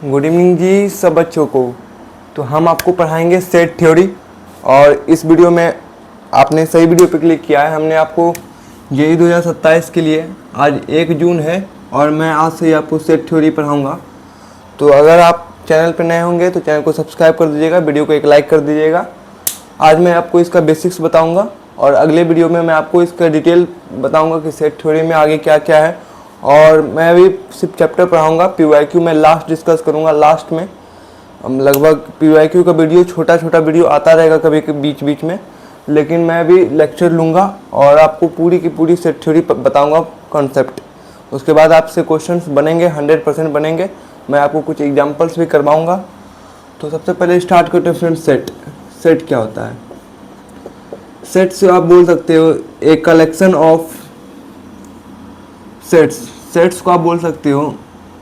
Good evening जी सब बच्चों को। तो हम आपको पढ़ाएंगे सेट थ्योरी और इस वीडियो में आपने सही वीडियो पे क्लिक किया है। हमने आपको जेईई 2027 के लिए आज 1 जून है और मैं आज से ही आपको सेट थ्योरी पढ़ाऊँगा। तो अगर आप चैनल पर नए होंगे तो चैनल को सब्सक्राइब कर दीजिएगा, वीडियो को एक लाइक कर दीजिएगा। आज मैं आपको इसका बेसिक्स बताऊँगा और अगले वीडियो में मैं आपको इसका डिटेल बताऊँगा कि सेट थ्योरी में आगे क्या क्या है। और मैं भी सिर्फ चैप्टर पढ़ाऊँगा, पीवाईक्यू मैं लास्ट डिस्कस करूँगा लास्ट में। लगभग पीवाईक्यू का वीडियो छोटा वीडियो आता रहेगा कभी बीच बीच में, लेकिन मैं भी लेक्चर लूँगा और आपको पूरी की पूरी सेट थ्योरी बताऊँगा कॉन्सेप्ट। उसके बाद आपसे क्वेश्चंस बनेंगे, 100% बनेंगे। मैं आपको कुछ एग्जांपल्स भी करवाऊँगा। तो सबसे पहले स्टार्ट करते हैं फ्रेंड्स। सेट क्या होता है? सेट से आप बोल सकते हो एक कलेक्शन ऑफ सेट्स को आप बोल सकते हो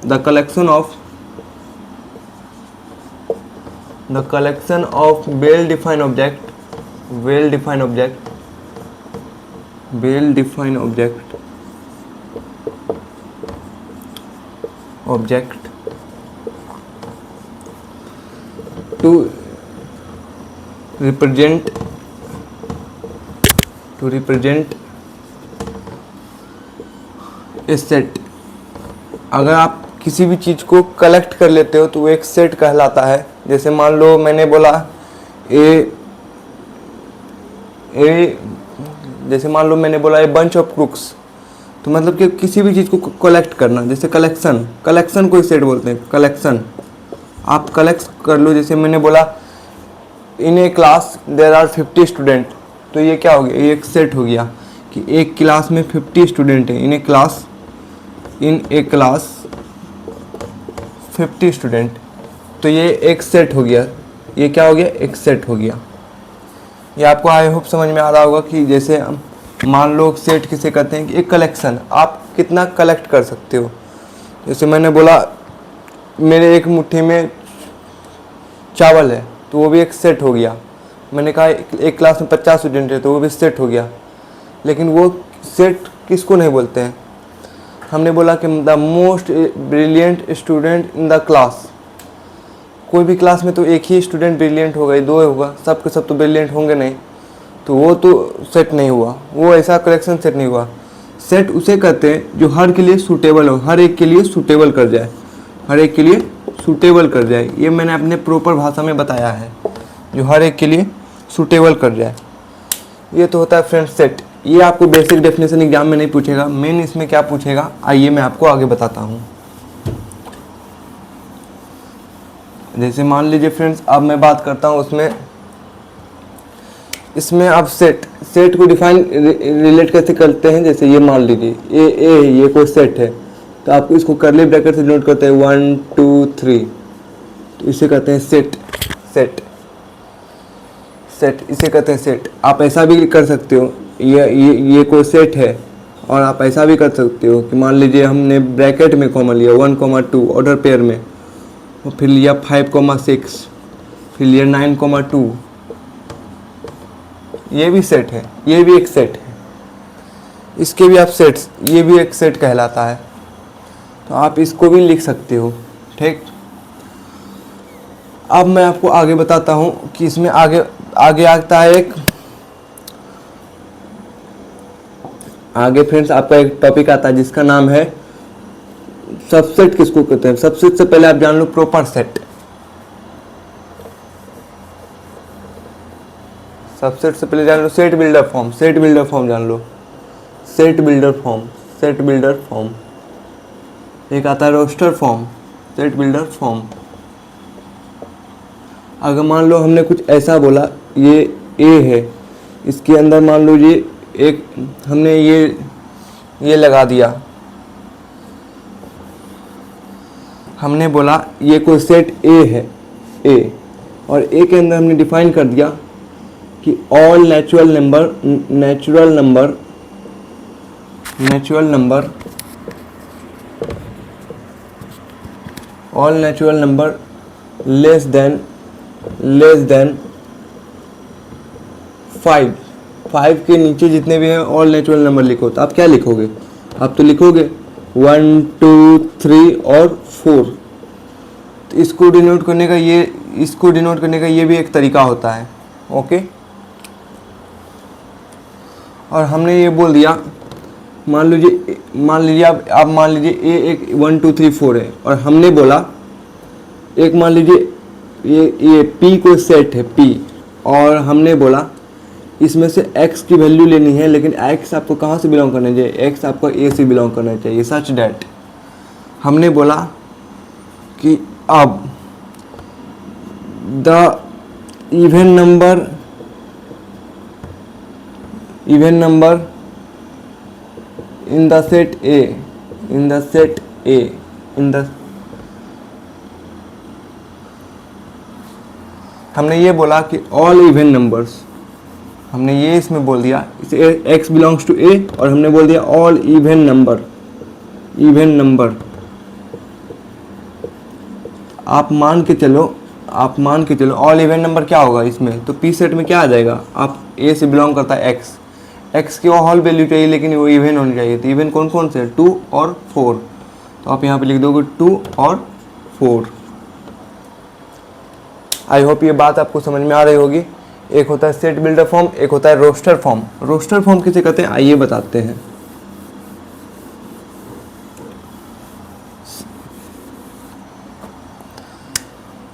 the collection of well defined object to represent a set. अगर आप किसी भी चीज़ को कलेक्ट कर लेते हो तो वो एक सेट कहलाता है। जैसे मान लो मैंने बोला ए बंच ऑफ क्रुक्स, तो मतलब कि किसी भी चीज़ को कलेक्ट करना। जैसे कलेक्शन को सेट बोलते हैं। कलेक्शन आप कलेक्ट कर लो। जैसे मैंने बोला इन ए क्लास देयर आर 50 स्टूडेंट, तो ये क्या हो गया? ये एक सेट हो गया कि एक क्लास में 50 स्टूडेंट है। इन ए क्लास 50 स्टूडेंट, तो ये एक सेट हो गया। ये क्या हो गया? एक सेट हो गया। ये आपको आई होप समझ में आ रहा होगा कि जैसे मान लो सेट किसे कहते हैं कि एक कलेक्शन, आप कितना कलेक्ट कर सकते हो। जैसे मैंने बोला मेरे एक मुट्ठी में चावल है, तो वो भी एक सेट हो गया। मैंने कहा एक क्लास में 50 स्टूडेंट है, तो वो भी सेट हो गया। लेकिन वो सेट किसको नहीं बोलते हैं? हमने बोला कि the most brilliant student in the class. कोई भी क्लास में तो एक ही स्टूडेंट ब्रिलियंट होगा, 2 होगा, सब के सब तो ब्रिलियंट होंगे नहीं, तो वो तो सेट नहीं हुआ। वो ऐसा कलेक्शन सेट नहीं हुआ। सेट उसे कहते हैं जो हर के लिए सूटेबल हो, हर एक के लिए सूटेबल कर जाए, ये मैंने अपने प्रॉपर भाषा में बताया है, जो हर एक के लिए सूटेबल कर जाए। ये तो होता है फ्रेंड सेट। ये आपको बेसिक डेफिनेशन एग्जाम में नहीं पूछेगा। मेन इसमें क्या पूछेगा, आइए मैं आपको आगे बताता हूँ। जैसे मान लीजिए फ्रेंड्स, अब मैं बात करता हूँ इसमें आप सेट को डिफाइन रिलेट कैसे करते हैं। जैसे ये मान लीजिए ये कोई सेट है, तो आपको इसको कर्ली ब्रैकेट से डिनोट करते हैं 1 2 3, तो इसे कहते हैं सेट। इसे कहते हैं सेट। आप ऐसा भी कर सकते हो, ये कोई सेट है, और आप ऐसा भी कर सकते हो कि मान लीजिए हमने ब्रैकेट में कॉमा लिया 1, 2 ऑर्डर पेयर में, और फिर लिया 5, 6, फिर लिया 9, 2। ये भी सेट है, ये भी एक सेट है। इसके भी आप सेट्स, ये भी एक सेट कहलाता है। तो आप इसको भी लिख सकते हो, ठीक। अब मैं आपको आगे बताता हूँ कि इसमें आगे आता है आगे फ्रेंड्स आपका एक टॉपिक आता है जिसका नाम है सबसेट। किसको कहते हैं? सबसेट से पहले आप जान लो प्रॉपर सेट। सबसेट से पहले जान लो सेट बिल्डर फॉर्म जान लो। Set builder form. एक आता है roster form, set builder form. अगर मान लो हमने कुछ ऐसा बोला, ये ए है, इसके अंदर मान लो ये एक हमने ये लगा दिया। हमने बोला ये कोई सेट ए है, ए, और ए के अंदर हमने डिफाइन कर दिया कि all natural number less than 5 के नीचे जितने भी हैं ऑल नेचुरल नंबर लिखो। तो आप क्या लिखोगे? आप तो लिखोगे 1 2 3 और 4। तो इसको डिनोट करने का ये भी एक तरीका होता है। ओके, और हमने ये बोल दिया, मान लीजिए आप मान लीजिए ए एक 1 2 3 4 है, और हमने बोला एक मान लीजिए ये p को सेट है p, और हमने बोला इसमें से x की वैल्यू लेनी है, लेकिन x आपको कहाँ से बिलोंग करना चाहिए, x आपको a से बिलोंग करना चाहिए। सच डैट हमने बोला कि अब the even number in the set A हमने ये बोला कि ऑल इवन नंबर्स, हमने ये इसमें बोल दिया, इसे x बिलोंग्स टू A, और हमने बोल दिया ऑल इवन नंबर। आप मान के चलो ऑल इवन नंबर क्या होगा इसमें, तो P सेट में क्या आ जाएगा, आप A से बिलोंग करता है x की ऑल वैल्यू चाहिए, लेकिन वो इवन होनी चाहिए। तो इवन कौन कौन से, 2 और 4, तो आप यहाँ पे लिख दोगे 2 और 4। आई होप ये बात आपको समझ में आ रही होगी। एक होता है सेट बिल्डर फॉर्म, एक होता है रोस्टर फॉर्म। रोस्टर फॉर्म किसे कहते हैं आइए बताते हैं।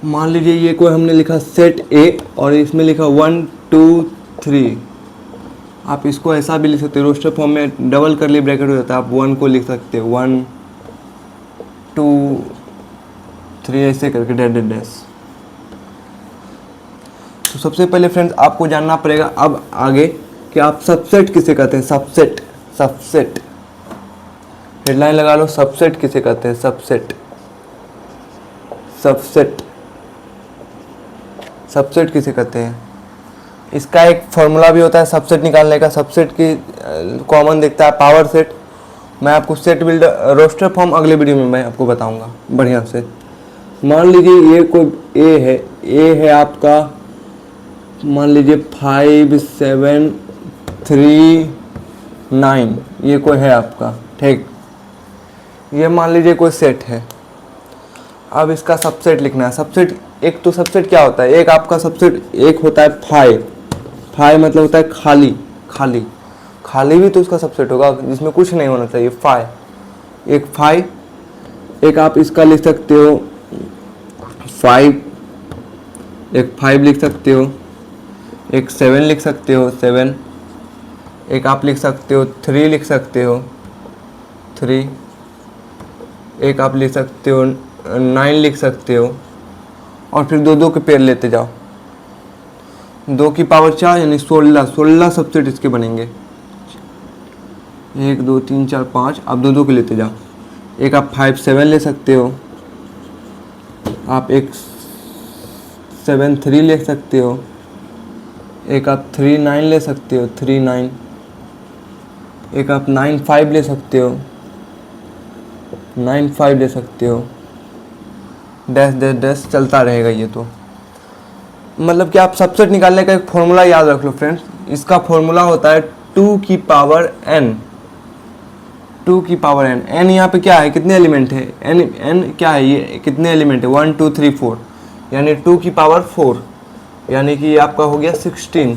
मान लीजिए ये कोई हमने लिखा सेट ए, और इसमें लिखा 1 2 3, आप इसको ऐसा भी लिख सकते हो, रोस्टर फॉर्म में डबल करली ब्रैकेट हो जाता है, आप 1 को लिख सकते हो 1 2 3 ऐसे करके डैश। तो सबसे पहले फ्रेंड्स आपको जानना पड़ेगा अब आगे कि आप सबसेट किसे कहते हैं। सबसेट हेडलाइन लगा लो, सबसेट किसे कहते हैं, सबसेट किसे कहते हैं। इसका एक फॉर्मूला भी होता है सबसेट निकालने का। सबसेट की कॉमन दिखता है पावर सेट। मैं आपको सेट बिल्डर रोस्टर फॉर्म अगले वीडियो में मैं आपको बताऊंगा बढ़िया से। मान लीजिए ये कोई ए है आपका, मान लीजिए 5 7 3 9, ये कोई है आपका, ठीक। ये मान लीजिए कोई सेट है। अब इसका सबसेट लिखना है। सबसेट एक तो सबसेट क्या होता है, एक आपका सबसेट एक होता है 5 मतलब होता है खाली भी तो उसका सबसेट होगा जिसमें कुछ नहीं होना चाहिए। 5 एक आप इसका लिख सकते हो 5, एक 5 लिख सकते हो, एक 7 लिख सकते हो 7, एक आप लिख सकते हो 3 लिख सकते हो 3, एक आप लिख सकते हो 9 लिख सकते हो, और फिर दो के पेयर लेते जाओ, 2 की पावर 4 यानी 16 सबसेट इसके बनेंगे। 1 2 3 4 5, आप दो के लेते जाओ। एक आप 5 7 ले सकते हो, आप एक 7 3 ले सकते हो, एक आप 3 9 ले सकते हो 3 9, एक आप 9 5 ले सकते हो 9 5 ले सकते हो, डैश चलता रहेगा। ये तो मतलब कि आप सबसेट निकालने का एक फॉर्मूला याद रख लो फ्रेंड्स। इसका फॉर्मूला होता है 2 की पावर n। n यहाँ पे क्या है, कितने एलिमेंट है, n क्या है, ये कितने एलिमेंट है 1 2 3 4, यानी 2 की पावर 4, यानी कि ये आपका हो गया 16।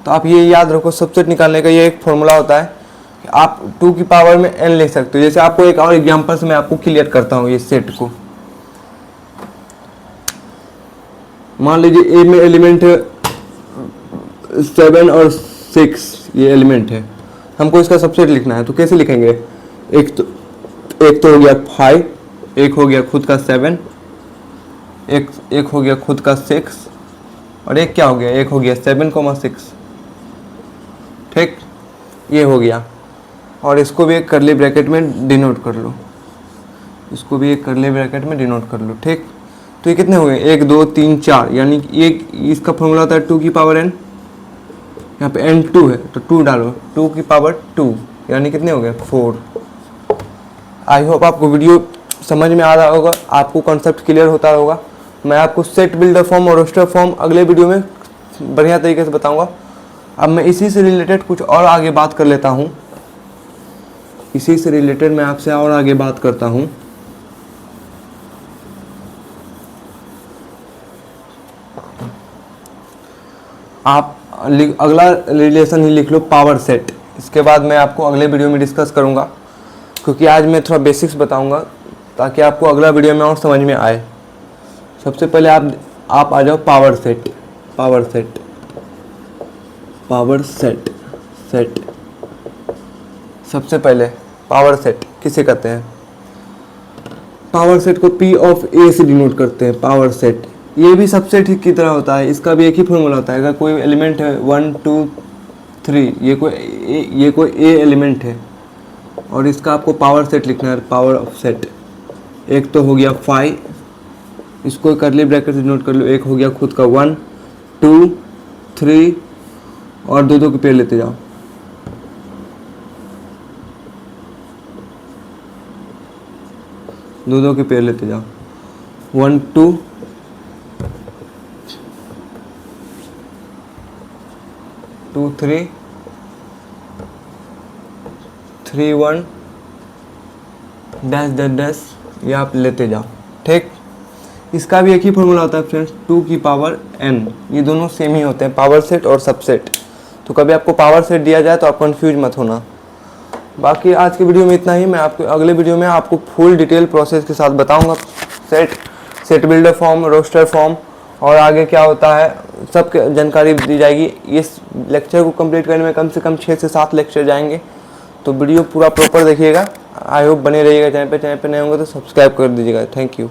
तो आप ये याद रखो, सबसेट निकालने का ये एक फॉर्मूला होता है कि आप 2 की पावर में n लिख सकते हो। जैसे आपको एक और एग्जांपल से मैं आपको क्लियर करता हूँ ये सेट को। मान लीजिए ए में एलिमेंट है 7 और 6, ये एलिमेंट है, हमको इसका सबसेट लिखना है। तो कैसे लिखेंगे, एक तो हो गया 5, एक हो गया खुद का 7, एक हो गया खुद का 6, और एक क्या हो गया, एक हो गया 7,6, ठीक, ये हो गया। और इसको भी एक करली ब्रैकेट में डिनोट कर लो, ठीक। तो ये कितने हुए, 1 2 3 4, यानी कि एक इसका फॉर्मूला होता है 2 की पावर n, यहाँ पे n 2 है तो 2 डालो, 2 की पावर 2, यानी कितने हो गए 4। आई होप आपको वीडियो समझ में आ रहा होगा, आपको कॉन्सेप्ट क्लियर होता होगा। मैं आपको सेट बिल्डर फॉर्म और रोस्टर फॉर्म अगले वीडियो में बढ़िया तरीके से बताऊंगा। अब मैं इसी से रिलेटेड कुछ और आगे बात कर लेता हूँ, इसी से रिलेटेड मैं आपसे और आगे बात करता हूँ। आप अगला रिलेशन ही लिख लो पावर सेट। इसके बाद मैं आपको अगले वीडियो में डिस्कस करूँगा, क्योंकि आज मैं थोड़ा बेसिक्स बताऊँगा ताकि आपको अगला वीडियो में और समझ में आए। सबसे पहले आप आ जाओ power set. Power set, power set, set. सबसे पहले पावर सेट किसे कहते हैं? पावर सेट को P ऑफ A से डिनोट करते हैं। पावर सेट ये भी सबसेट की तरह होता है, इसका भी एक ही फॉर्मूला होता है। अगर कोई एलिमेंट है 1 2 3, ये कोई A एलिमेंट है और इसका आपको पावर सेट लिखना है। पावर ऑफ सेट एक तो हो गया 5, इसको करली ब्रैकेट से डिनोट कर लो। एक हो गया खुद का 1 2 3 और दो के पेड़ लेते जाओ। दो के पेड़ लेते जाओ। 1 2 2 3 3 1 डैश डैश डैश, ये आप लेते जाओ। ठीक, इसका भी एक ही फॉर्मूला होता है फ्रेंड्स, 2 की पावर n। ये दोनों सेम ही होते हैं, पावर सेट और सबसेट। तो कभी आपको पावर सेट दिया जाए तो आप कंफ्यूज मत होना। बाकी आज की वीडियो में इतना ही। मैं आपको अगले वीडियो में आपको फुल डिटेल प्रोसेस के साथ बताऊंगा। Set builder form, roster form और आगे क्या होता है, सब जानकारी दी जाएगी। इस लेक्चर को कंप्लीट करने में कम से कम 6 से 7 लेक्चर जाएंगे। तो वीडियो पूरा प्रॉपर देखिएगा। आई होप बने रहिएगा चैनल पे नए होंगे तो सब्सक्राइब कर दीजिएगा। Thank you.